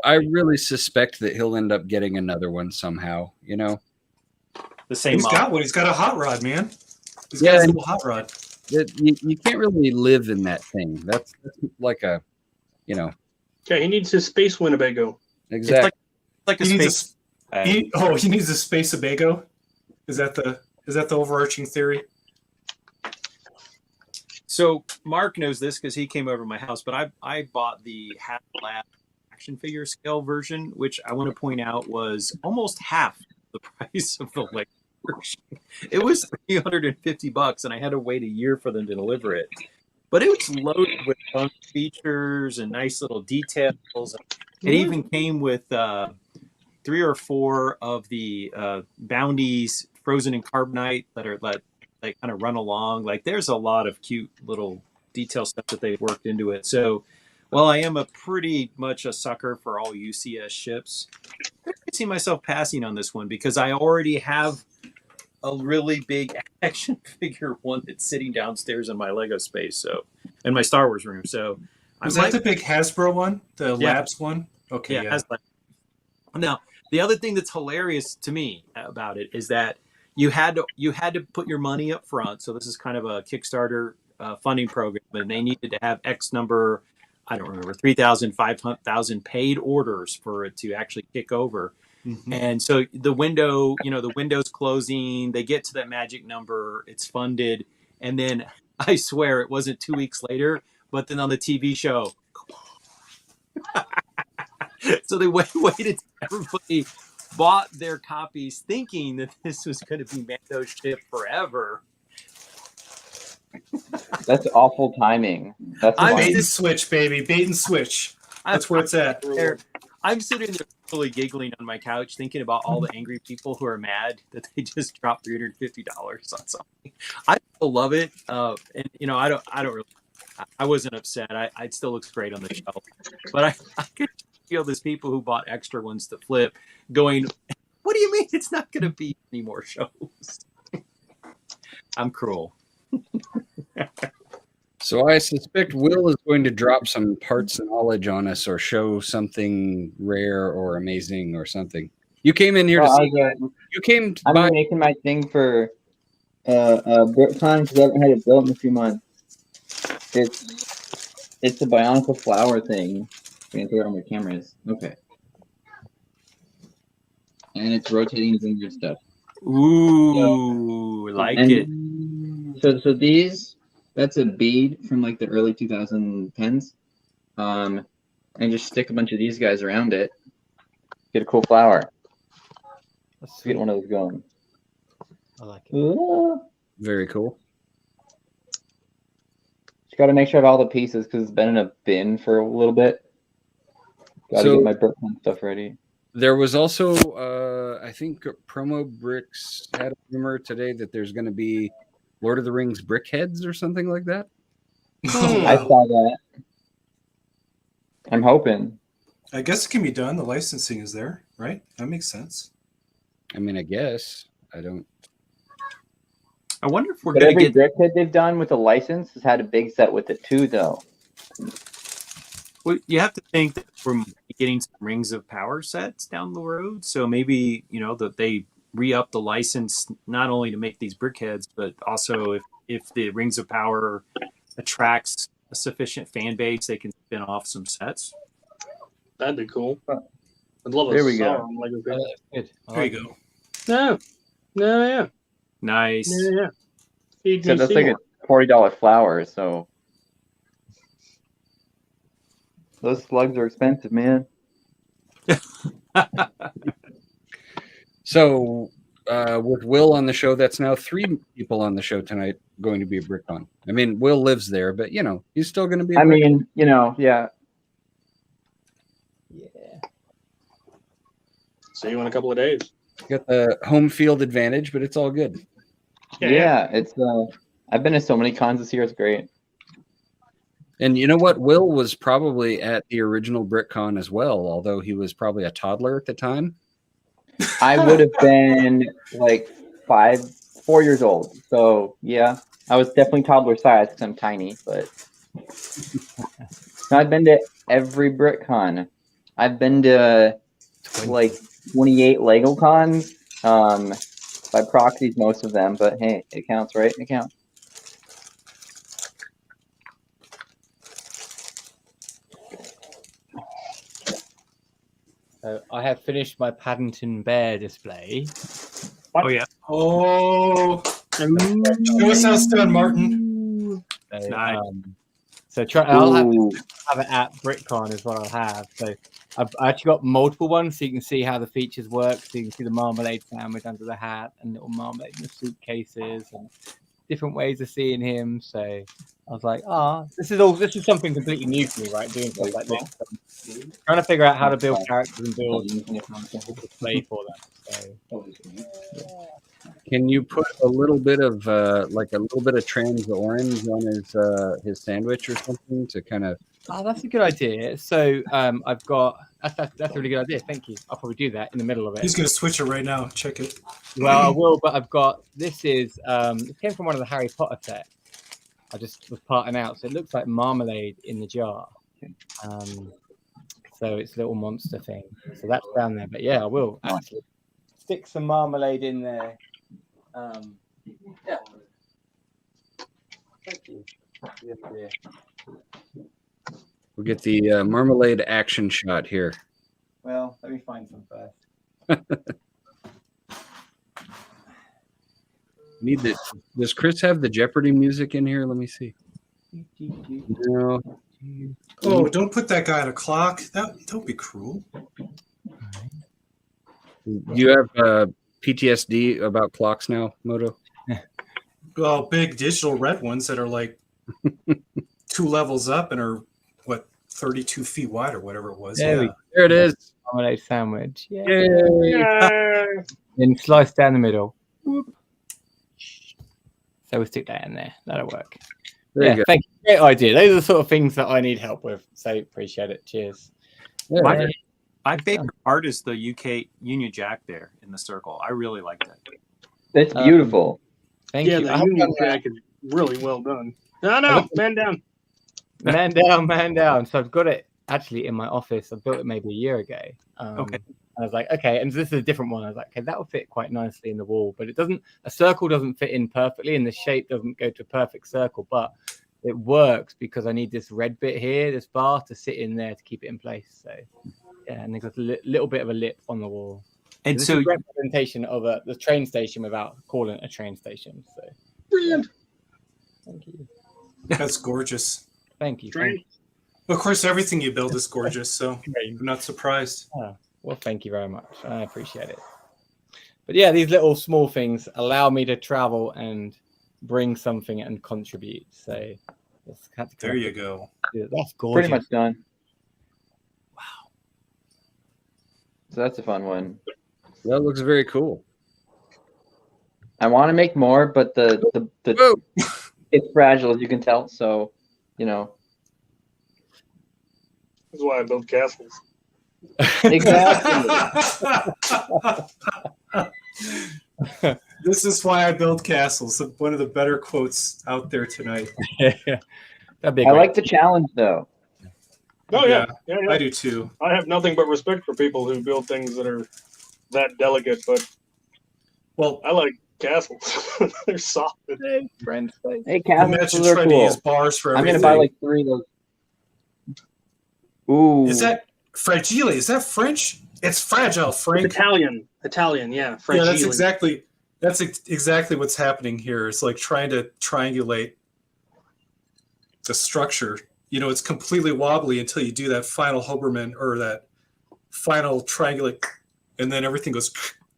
I really suspect that he'll end up getting another one somehow. You know, The same He's model. got one. He's got a hot rod, man. He's Yeah, got his and- little hot rod. you can't really live in that thing. That's like a, you know, Yeah, he needs his Space Winnebago. exactly. like a He needs space. he needs a space Abago. Is that the overarching theory? So Mark knows this because he came over to my house, but I bought the HasLab action figure scale version, which I want to point out was almost half the price of the Lego version. It was $350, and I had to wait a year for them to deliver it. But it was loaded with fun features and nice little details. It even came with 3 or 4 of the Bounties frozen in carbonite that kind of run along. Like there's a lot of cute little detail stuff that they've worked into it. So while I am pretty much a sucker for all UCS ships, I see myself passing on this one because I already have a really big action figure one that's sitting downstairs in my Lego space, so in my Star Wars room. So Was that the big Hasbro one, the Yeah. Labs one? Okay, yeah. HasLab. Now, the other thing that's hilarious to me about it is that you had to put your money up front. So this is kind of a Kickstarter funding program, and they needed to have X number, I don't remember, 3,000, 5,000 paid orders for it to actually kick over. Mhm. And so the window's closing, they get to that magic number, it's funded, and then I swear it wasn't 2 weeks later, but then on the TV show, so they waited till everybody bought their copies thinking that this was going to be Mando's ship forever. That's awful timing. That's I'm Bait awful. and switch, baby. Bait and switch. That's where it's at. I'm sitting there really giggling on my couch thinking about all the angry people who are mad that they just dropped $350 on something. I still love it. And I don't really, I wasn't upset. It still looks great on the shelf, but I could feel there's people who bought extra ones to flip going, what do you mean it's not going to be any more shows? I'm cruel. So I suspect Will is going to drop some parts knowledge on us or show something rare or amazing or something. You came in here to Well, see. You came I'm by. making my thing for BritCon because I haven't had it built in a few months. It's a Bionicle flower thing. I'm gonna throw it on my cameras. Okay. And it's rotating and stuff. Ooh, like And it. So these, that's a bead from like the early 2010s. And just stick a bunch of these guys around it. Get a cool flower. That's Get one of those going. I like it. Ooh. Very cool. Just got to make sure I have all the pieces because it's been in a bin for a little bit. Got to So- get my BritCon stuff ready. There was also, I think, Promo Bricks had a rumor today that there's going to be Lord of the Rings brickheads or something like that. I saw that. I'm hoping. I guess it can be done. The licensing is there. right? That makes sense. I mean, I guess I don't. I wonder if we're But going to every get. brick that they've done with a license has had a big set with it too, though. Well, you have to think that we're getting some Rings of Power sets down the road. So maybe, that they re-up the license not only to make these brickheads, but also if the Rings of Power attracts a sufficient fan base, they can spin off some sets. That'd be cool. I'd love There a we go. Sauron Lego Oh, set. that's good. I There like you it. go. No. No, yeah. Nice. Yeah. Feed So me that's like Seymour. a $40 flower. So those slugs are expensive, man. So, with Will on the show, that's now 3 people on the show tonight going to be a BrickCon. I mean, Will lives there, but he's still going to be. I mean, yeah. Yeah. See you in a couple of days. Got the home field advantage, but it's all good. Yeah, it's I've been to so many cons this year. It's great. And you know what? Will was probably at the original BrickCon as well, although he was probably a toddler at the time. I would have been like 4 years old. So yeah, I was definitely toddler size because I'm tiny. But I've been to every BrickCon. I've been to like 28 Lego cons. By proxies, most of them. But hey, it counts, right? It counts. So I have finished my Paddington Bear display. Oh, yeah. Oh, show us how it's done, Martin. So, Nice. I'll Ooh. have it at BrickCon is what I'll have. So I actually got multiple ones, so you can see how the features work. So you can see the marmalade sandwich under the hat and little marmalade in the suitcases and different ways of seeing him. So I was like, this is something completely new for me, right? Doing stuff like this. So trying to figure out how to build characters and build a display for them. So Can you put a little bit of trans orange on his sandwich or something to kind of? that's a good idea. So I've got that's a really good idea. Thank you. I'll probably do that in the middle of it. He's gonna switch it right now. Check it. Well, I will, but I've got this is it came from one of the Harry Potter sets. I just was parting out, so it looks like marmalade in the jar. So it's a little monster thing. So that's down there. But yeah, I will actually stick some marmalade in there. Yeah. Thank you. Yeah. We'll get the marmalade action shot here. Well, let me find some first. Need this. Does Chris have the Jeopardy music in here? Let me see. No. Oh, don't put that guy on a clock. Don't be cruel. You have PTSD about clocks now, Moto? Well, big digital red ones that are like 2 levels up and are 32 feet wide or whatever it was. There we Yeah. There it is. Marmalade sandwich. Yeah. Yay. Then slice down the middle. Whoop. So we'll stick that in there. That'll work. There you go. Thank you. Great idea. Those are the sort of things that I need help with. So appreciate it. Cheers. Yeah. My favorite part is the UK Union Jack there in the circle. I really like that. That's beautiful. Thank Yeah, you. the I hope Union I'm- Jack is really well done. No, man down. Man down, man down. So I've got it actually in my office. I built it maybe a year ago. Okay. I was like, okay, and this is a different one. I was like, okay, that will fit quite nicely in the wall, but it doesn't. A circle doesn't fit in perfectly, and the shape doesn't go to a perfect circle. But it works because I need this red bit here, this bar, to sit in there to keep it in place. So yeah, and there's a little bit of a lip on the wall. And This so is a representation of the train station without calling it a train station. So Brilliant. thank you, That's gorgeous. thank you. Train. Of course, everything you build is gorgeous, so Train. I'm not surprised. Well, thank you very much. I appreciate it. But yeah, these little small things allow me to travel and bring something and contribute. So There you go. that's gorgeous. Pretty much done. Wow. So that's a fun one. That looks very cool. I want to make more, but the Whoa. it's fragile, as you can tell. So, That's why I build castles. Exactly. This is why I build castles. One of the better quotes out there tonight. That'd be I great. like the challenge though. Oh yeah, yeah, yeah. I do too. I have nothing but respect for people who build things that are that delicate, but Well, I like castles. They're solid. Hey, imagine castles are trying to cool. use bars for I'm everything. gonna buy like 3 of those. Ooh. Is that fragile? Is that French? It's fragile, Frank. Italian, yeah. French. Yeah, that's exactly what's happening here. It's like trying to triangulate the structure. You know, it's completely wobbly until you do that final Hoberman or that final triangulate, and then everything goes.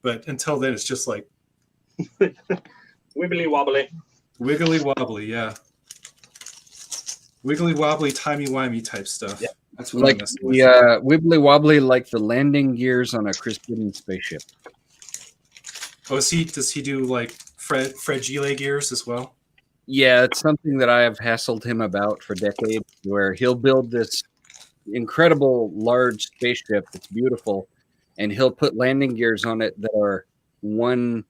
But until then, it's just like Wibbly wobbly. wiggly wobbly. Yeah, wiggly wobbly, timey wimey type stuff. Yeah. That's what Like I'm messing with. the wibbly wobbly, like the landing gears on a Chris Gibbon spaceship. Oh, does he do like fragile gears as well? Yeah, it's something that I have hassled him about for decades, where he'll build this incredible large spaceship that's beautiful, and he'll put landing gears on it that are one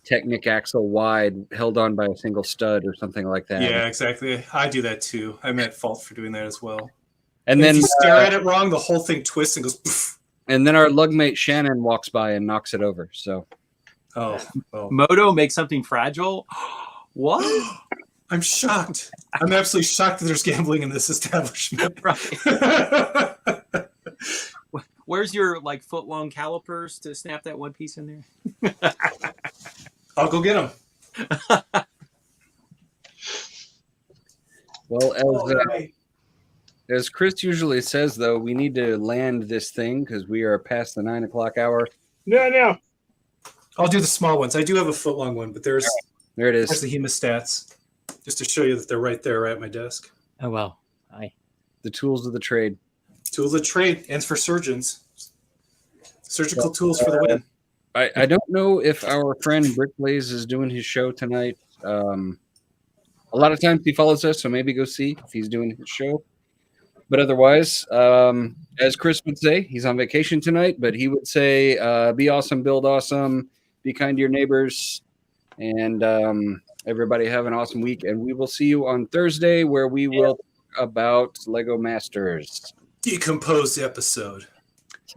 Technic axle wide, held on by a single stud or something like that. Yeah, exactly. I do that too. I'm at fault for doing that as well. And If then you stare at it wrong, the whole thing twists and goes. Poof. and then our lugmate Shannon walks by and knocks it over. So Oh, well. Moto makes something fragile. What? I'm shocked. I'm absolutely shocked that there's gambling in this establishment. Right. Where's your like foot long calipers to snap that one piece in there? I'll go get them. well, as Chris usually says, though, we need to land this thing because we are past the 9 o'clock hour. Yeah. I'll do the small ones. I do have a foot long one, but there's There it the is. hemostats, just to show you that they're right there, right at my desk. Oh well. Aye. The tools of the trade. Tools of trade, and for surgeons. Surgical tools for the win. I don't know if our friend Brickblaze is doing his show tonight. A lot of times he follows us, so maybe go see if he's doing his show. But otherwise, as Chris would say, he's on vacation tonight, but he would say, be awesome, build awesome, be kind to your neighbors, and everybody have an awesome week. And we will see you on Thursday where we will talk about Lego Masters. Decompose the episode.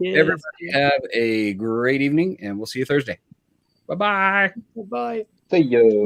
Everybody have a great evening, and we'll see you Thursday. Bye-bye. Bye. See you.